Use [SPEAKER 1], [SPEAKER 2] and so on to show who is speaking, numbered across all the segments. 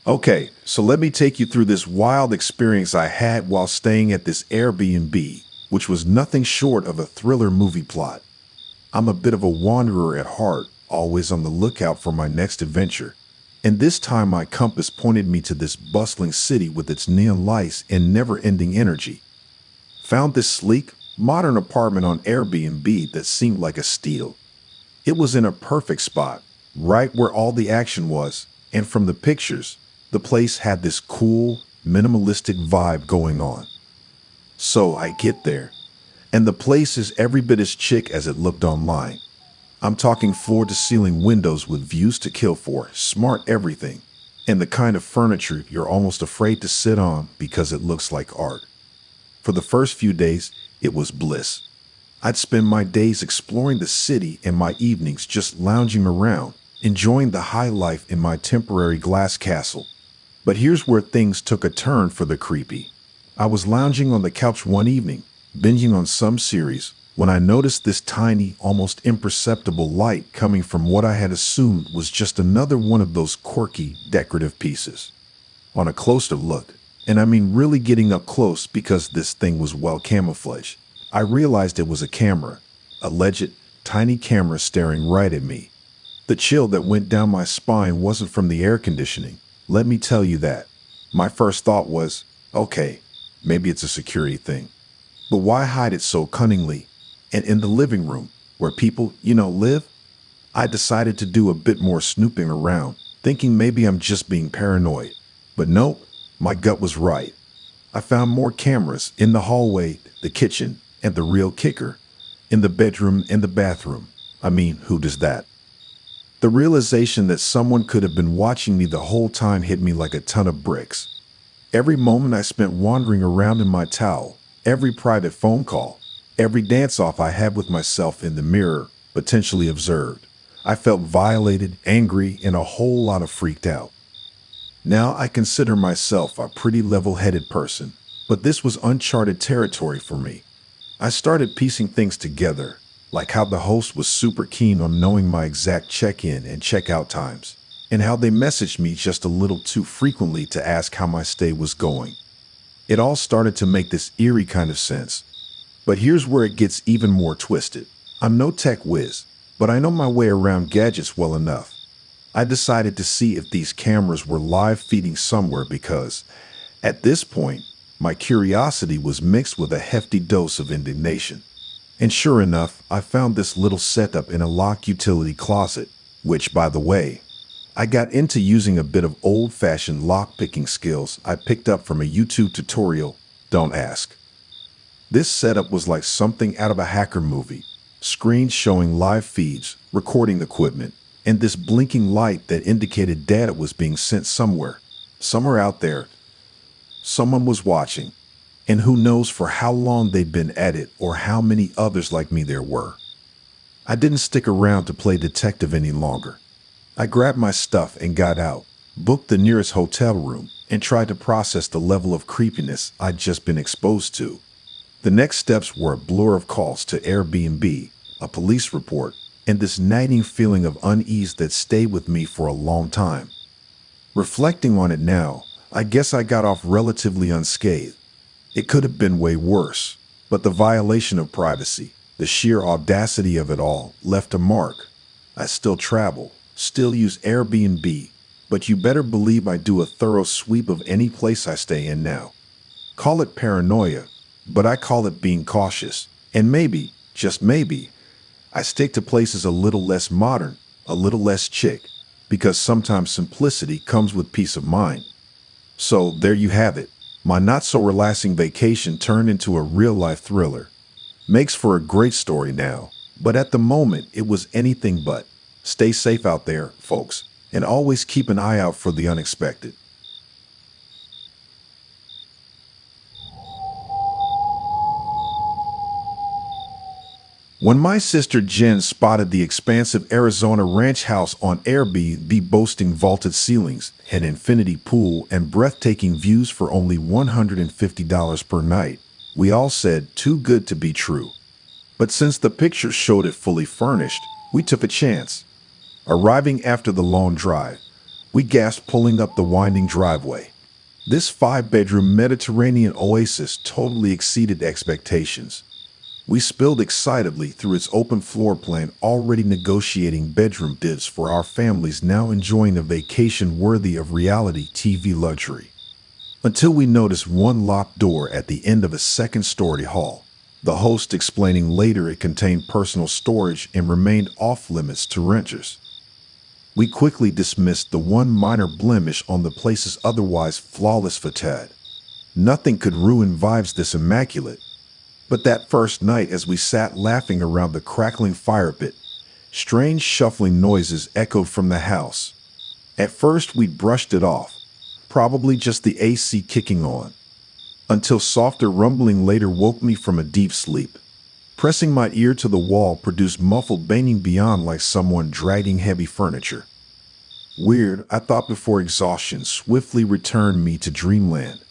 [SPEAKER 1] Okay, so let me take you through this wild experience I had while staying at this Airbnb, which was nothing short of a thriller movie plot. I'm a bit of a wanderer at heart, always on the lookout for my next adventure. And this time my compass pointed me to this bustling city with its neon lights and never-ending energy. Found this sleek, modern apartment on Airbnb that seemed like a steal. It was in a perfect spot, right where all the action was, and from the pictures, the place had this cool, minimalistic vibe going on. So I get there, and the place is every bit as chic as it looked online. I'm talking floor to ceiling windows with views to kill for, smart everything, and the kind of furniture you're almost afraid to sit on because it looks like art. For the first few days, it was bliss. I'd spend my days exploring the city and my evenings just lounging around, enjoying the high life in my temporary glass castle. But here's where things took a turn for the creepy. I was lounging on the couch one evening, binging on some series, when I noticed this tiny, almost imperceptible light coming from what I had assumed was just another one of those quirky, decorative pieces. On a closer look, and I mean really getting up close because this thing was well camouflaged, I realized it was a camera, a legit, tiny camera staring right at me. The chill that went down my spine wasn't from the air conditioning, let me tell you that. My first thought was, okay, maybe it's a security thing. But why hide it so cunningly? And in the living room, where people, live? I decided to do a bit more snooping around, thinking maybe I'm just being paranoid. But nope, my gut was right. I found more cameras in the hallway, the kitchen, and the real kicker, in the bedroom and the bathroom. I mean, who does that? The realization that someone could have been watching me the whole time hit me like a ton of bricks. Every moment I spent wandering around in my towel, every private phone call, every dance-off I had with myself in the mirror, potentially observed. I felt violated, angry, and a whole lot of freaked out. Now I consider myself a pretty level-headed person, but this was uncharted territory for me. I started piecing things together, like how the host was super keen on knowing my exact check-in and check-out times, and how they messaged me just a little too frequently to ask how my stay was going. It all started to make this eerie kind of sense. But here's where it gets even more twisted. I'm no tech whiz, but I know my way around gadgets well enough. I decided to see if these cameras were live feeding somewhere because, at this point, my curiosity was mixed with a hefty dose of indignation. And sure enough, I found this little setup in a locked utility closet, which, by the way, I got into using a bit of old-fashioned lock-picking skills I picked up from a YouTube tutorial, don't ask. This setup was like something out of a hacker movie, screens showing live feeds, recording equipment, and this blinking light that indicated data was being sent somewhere out there. Someone was watching, and who knows for how long they'd been at it or how many others like me there were. I didn't stick around to play detective any longer. I grabbed my stuff and got out, booked the nearest hotel room, and tried to process the level of creepiness I'd just been exposed to. The next steps were a blur of calls to Airbnb, a police report, and this nagging feeling of unease that stayed with me for a long time. Reflecting on it now, I guess I got off relatively unscathed. It could have been way worse, but the violation of privacy, the sheer audacity of it all, left a mark. I still travel, still use Airbnb, but you better believe I do a thorough sweep of any place I stay in now. Call it paranoia, but I call it being cautious. And maybe, just maybe, I stick to places a little less modern, a little less chic, because sometimes simplicity comes with peace of mind. So there you have it. My not-so-relaxing vacation turned into a real-life thriller. Makes for a great story now, but at the moment it was anything but. Stay safe out there, folks, and always keep an eye out for the unexpected. When my sister Jen spotted the expansive Arizona ranch house on Airbnb boasting vaulted ceilings, an infinity pool, and breathtaking views for only $150 per night, we all said too good to be true. But since the pictures showed it fully furnished, we took a chance. Arriving after the long drive, We gasped, pulling up the winding driveway. This five-bedroom Mediterranean oasis totally exceeded expectations. We spilled excitedly through its open floor plan, already negotiating bedroom divs for our families now enjoying a vacation worthy of reality TV luxury. Until we noticed one locked door at the end of a second-story hall, the host explaining later it contained personal storage and remained off-limits to renters. We quickly dismissed the one minor blemish on the place's otherwise flawless facade. Nothing could ruin vibes this immaculate. But that first night, as we sat laughing around the crackling fire pit, strange shuffling noises echoed from the house. At first, we brushed it off, probably just the AC kicking on, until softer rumbling later woke me from a deep sleep. Pressing my ear to the wall produced muffled banging beyond, like someone dragging heavy furniture. Weird, I thought before exhaustion swiftly returned me to dreamland.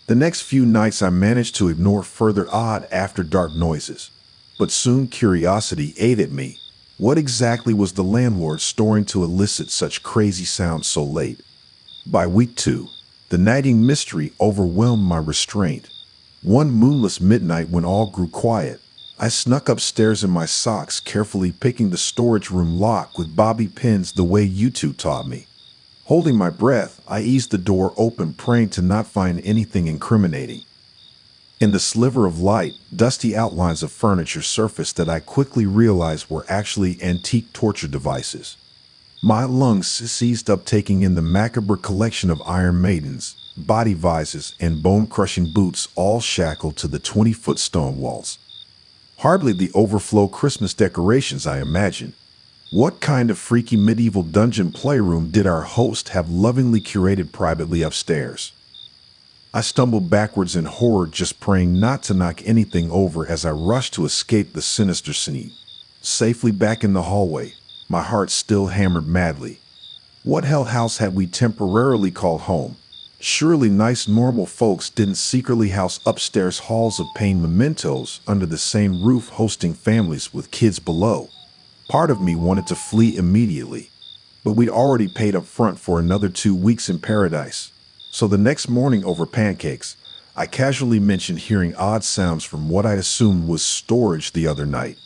[SPEAKER 1] The next few nights I managed to ignore further odd after-dark noises, but soon curiosity ate at me. What exactly was the landlord storing to elicit such crazy sounds so late? By week 2, the nagging mystery overwhelmed my restraint. One moonless midnight, when all grew quiet, I snuck upstairs in my socks, carefully picking the storage room lock with bobby pins the way you two taught me. Holding my breath, I eased the door open, praying to not find anything incriminating. In the sliver of light, dusty outlines of furniture surfaced that I quickly realized were actually antique torture devices. My lungs seized up, taking in the macabre collection of Iron Maidens, body vises, and bone-crushing boots, all shackled to the 20-foot stone walls. Hardly the overflow Christmas decorations I imagined. What kind of freaky medieval dungeon playroom did our host have lovingly curated privately upstairs? I stumbled backwards in horror, just praying not to knock anything over as I rushed to escape the sinister scene. Safely back in the hallway, my heart still hammered madly. What hell house had we temporarily called home? Surely nice normal folks didn't secretly house upstairs halls of pain mementos under the same roof, hosting families with kids below. Part of me wanted to flee immediately, but we'd already paid up front for another 2 weeks in paradise. So the next morning, over pancakes, I casually mentioned hearing odd sounds from what I assumed was storage the other night.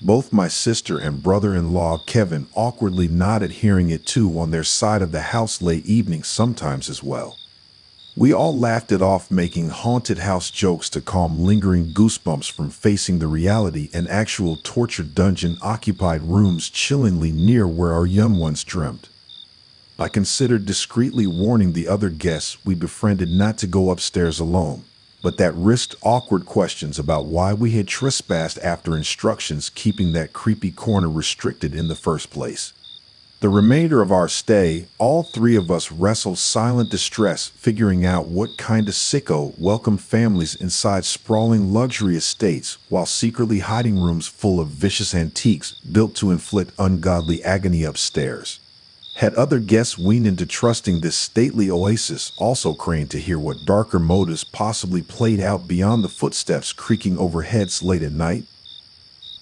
[SPEAKER 1] Both my sister and brother-in-law Kevin awkwardly nodded, hearing it too on their side of the house late evenings sometimes as well. We all laughed it off, making haunted house jokes to calm lingering goosebumps from facing the reality, an actual torture dungeon occupied rooms chillingly near where our young ones dreamt. I considered discreetly warning the other guests we befriended not to go upstairs alone, but that risked awkward questions about why we had trespassed after instructions keeping that creepy corner restricted in the first place. The remainder of our stay, all three of us wrestled silent distress, figuring out what kind of sicko welcomed families inside sprawling luxury estates while secretly hiding rooms full of vicious antiques built to inflict ungodly agony upstairs. Had other guests weaned into trusting this stately oasis also craned to hear what darker motives possibly played out beyond the footsteps creaking overheads late at night?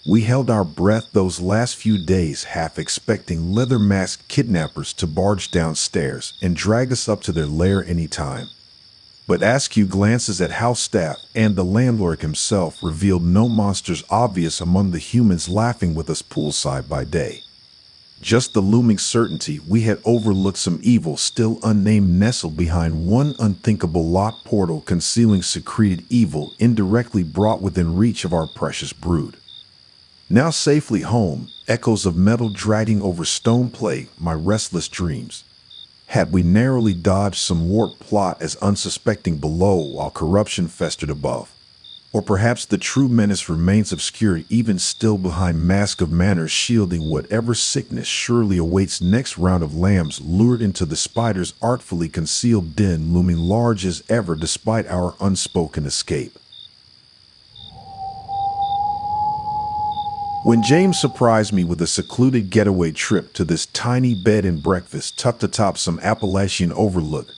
[SPEAKER 1] We held our breath those last few days, half expecting leather-masked kidnappers to barge downstairs and drag us up to their lair any time. But askew glances at house staff and the landlord himself revealed no monsters obvious among the humans laughing with us poolside by day. Just the looming certainty we had overlooked some evil still unnamed nestled behind one unthinkable locked portal, concealing secreted evil indirectly brought within reach of our precious brood. Now safely home, echoes of metal dragging over stone plague my restless dreams. Had we narrowly dodged some warped plot as unsuspecting below while corruption festered above? Or perhaps the true menace remains obscure even still behind mask of manners shielding whatever sickness surely awaits next round of lambs lured into the spider's artfully concealed den, looming large as ever despite our unspoken escape. When James surprised me with a secluded getaway trip to this tiny bed and breakfast tucked atop some Appalachian overlook,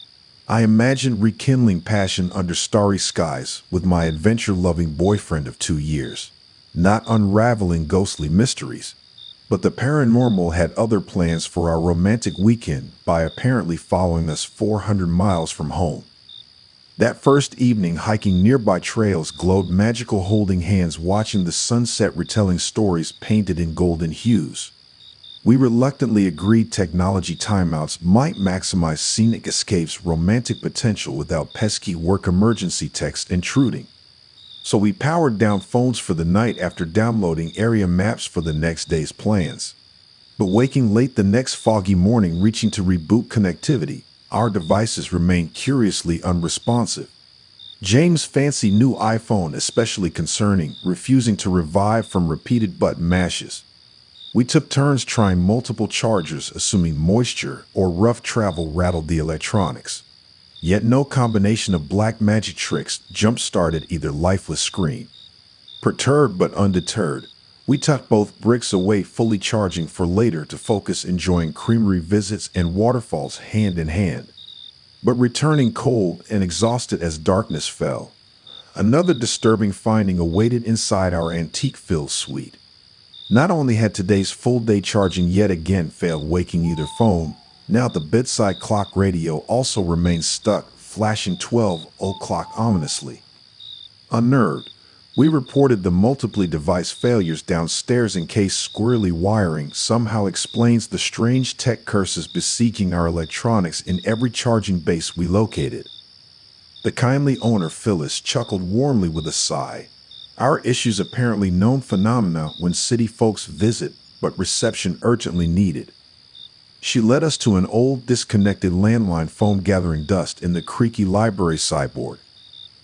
[SPEAKER 1] I imagined rekindling passion under starry skies with my adventure-loving boyfriend of 2 years, not unraveling ghostly mysteries. But the paranormal had other plans for our romantic weekend by apparently following us 400 miles from home. That first evening, hiking nearby trails, glowed magical, holding hands, watching the sunset, retelling stories painted in golden hues. We reluctantly agreed technology timeouts might maximize scenic escapes' romantic potential without pesky work emergency text intruding. So we powered down phones for the night after downloading area maps for the next day's plans. But waking late the next foggy morning, reaching to reboot connectivity, our devices remained curiously unresponsive. James' fancy new iPhone especially concerning, refusing to revive from repeated button mashes. We took turns trying multiple chargers, assuming moisture or rough travel rattled the electronics. Yet no combination of black magic tricks jump-started either lifeless screen. Perturbed but undeterred, we tucked both bricks away, fully charging for later to focus, enjoying creamery visits and waterfalls hand in hand. But returning cold and exhausted as darkness fell, another disturbing finding awaited inside our antique-filled suite. Not only had today's full-day charging yet again failed waking either phone, now the bedside clock radio also remained stuck, flashing 12 o'clock ominously. Unnerved, we reported the multiple device failures downstairs in case squirrely wiring somehow explains the strange tech curses besieging our electronics in every charging base we located. The kindly owner, Phyllis, chuckled warmly with a sigh. Our issues apparently known phenomena when city folks visit, but reception urgently needed. She led us to an old disconnected landline phone gathering dust in the creaky library sideboard.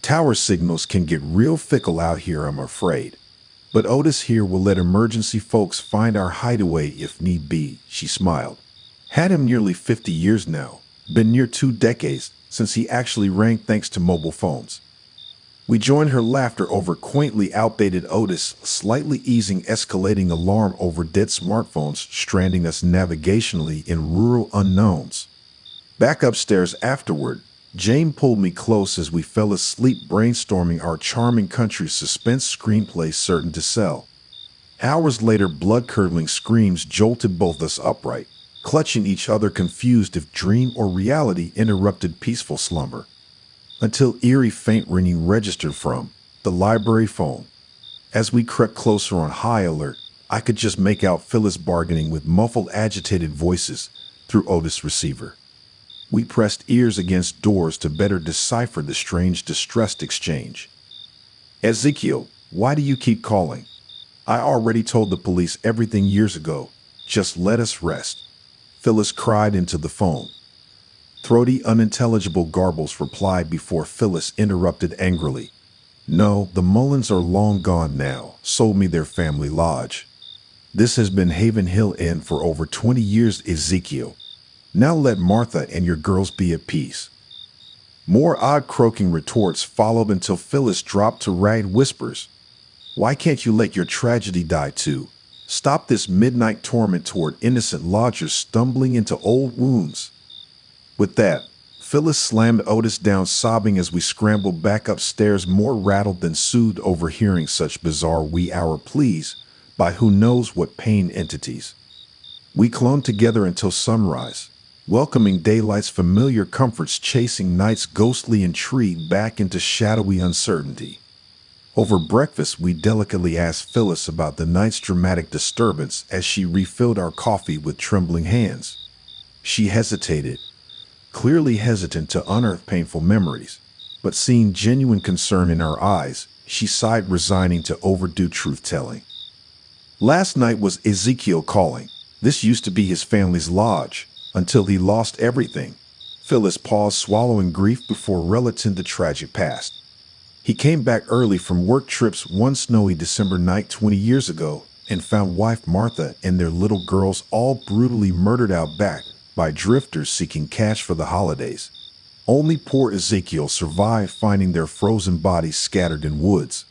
[SPEAKER 1] Tower signals can get real fickle out here, I'm afraid. But Otis here will let emergency folks find our hideaway if need be, she smiled. Had him nearly 50 years now, been near 2 decades since he actually rang thanks to mobile phones. We joined her laughter over quaintly outdated Otis, slightly easing escalating alarm over dead smartphones, stranding us navigationally in rural unknowns. Back upstairs afterward, Jane pulled me close as we fell asleep brainstorming our charming country suspense screenplay certain to sell. Hours later, blood-curdling screams jolted both us upright, clutching each other confused if dream or reality interrupted peaceful slumber. Until eerie faint ringing registered from the library phone. As we crept closer on high alert, I could just make out Phyllis bargaining with muffled, agitated voices through Otis' receiver. We pressed ears against doors to better decipher the strange, distressed exchange. Ezekiel, why do you keep calling? I already told the police everything years ago. Just let us rest. Phyllis cried into the phone. Throaty, unintelligible garbles replied before Phyllis interrupted angrily. No, the Mullins are long gone now, sold me their family lodge. This has been Haven Hill Inn for over 20 years, Ezekiel. Now let Martha and your girls be at peace. More odd croaking retorts followed until Phyllis dropped to ragged whispers. Why can't you let your tragedy die too? Stop this midnight torment toward innocent lodgers stumbling into old wounds. With that, Phyllis slammed Otis down, sobbing as we scrambled back upstairs, more rattled than soothed over hearing such bizarre wee-hour pleas by who knows what pain entities. We clung together until sunrise, welcoming daylight's familiar comforts, chasing night's ghostly intrigue back into shadowy uncertainty. Over breakfast, we delicately asked Phyllis about the night's dramatic disturbance as she refilled our coffee with trembling hands. She hesitated, clearly hesitant to unearth painful memories, but seeing genuine concern in our eyes, she sighed, resigning to overdue truth-telling. Last night was Ezekiel calling. This used to be his family's lodge, until he lost everything. Phyllis paused, swallowing grief before relating the tragic past. He came back early from work trips one snowy December night 20 years ago and found wife Martha and their little girls all brutally murdered out back by drifters seeking cash for the holidays. Only poor Ezekiel survived, finding their frozen bodies scattered in woods.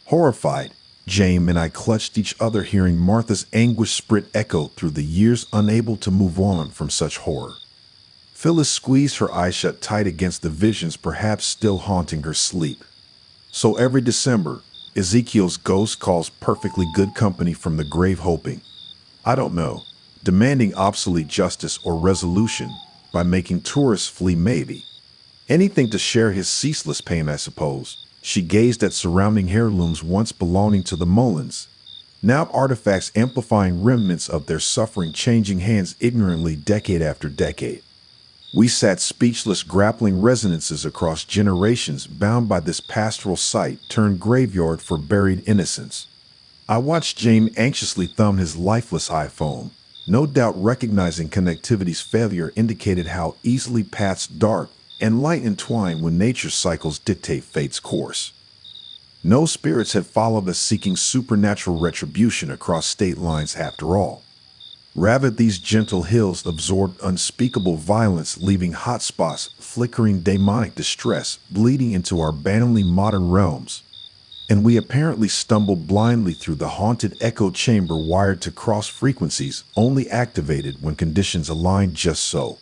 [SPEAKER 1] Horrified, Jane and I clutched each other, hearing Martha's anguish sprit echo through the years, unable to move on from such horror. Phyllis squeezed her eyes shut tight against the visions perhaps still haunting her sleep. So every December, Ezekiel's ghost calls, perfectly good company from the grave, hoping I don't know, demanding obsolete justice or resolution by making tourists flee maybe. Anything to share his ceaseless pain, I suppose. She gazed at surrounding heirlooms once belonging to the Mullins, now artifacts amplifying remnants of their suffering changing hands ignorantly decade after decade. We sat speechless, grappling resonances across generations, bound by this pastoral site turned graveyard for buried innocence. I watched James anxiously thumb his lifeless iPhone, no doubt recognizing connectivity's failure indicated how easily paths dark and light entwine when nature's cycles dictate fate's course. No spirits had followed us seeking supernatural retribution across state lines after all. Rather, these gentle hills absorbed unspeakable violence, leaving hot spots, flickering demonic distress, bleeding into our banally modern realms. And we apparently stumbled blindly through the haunted echo chamber wired to cross frequencies, only activated when conditions aligned just so.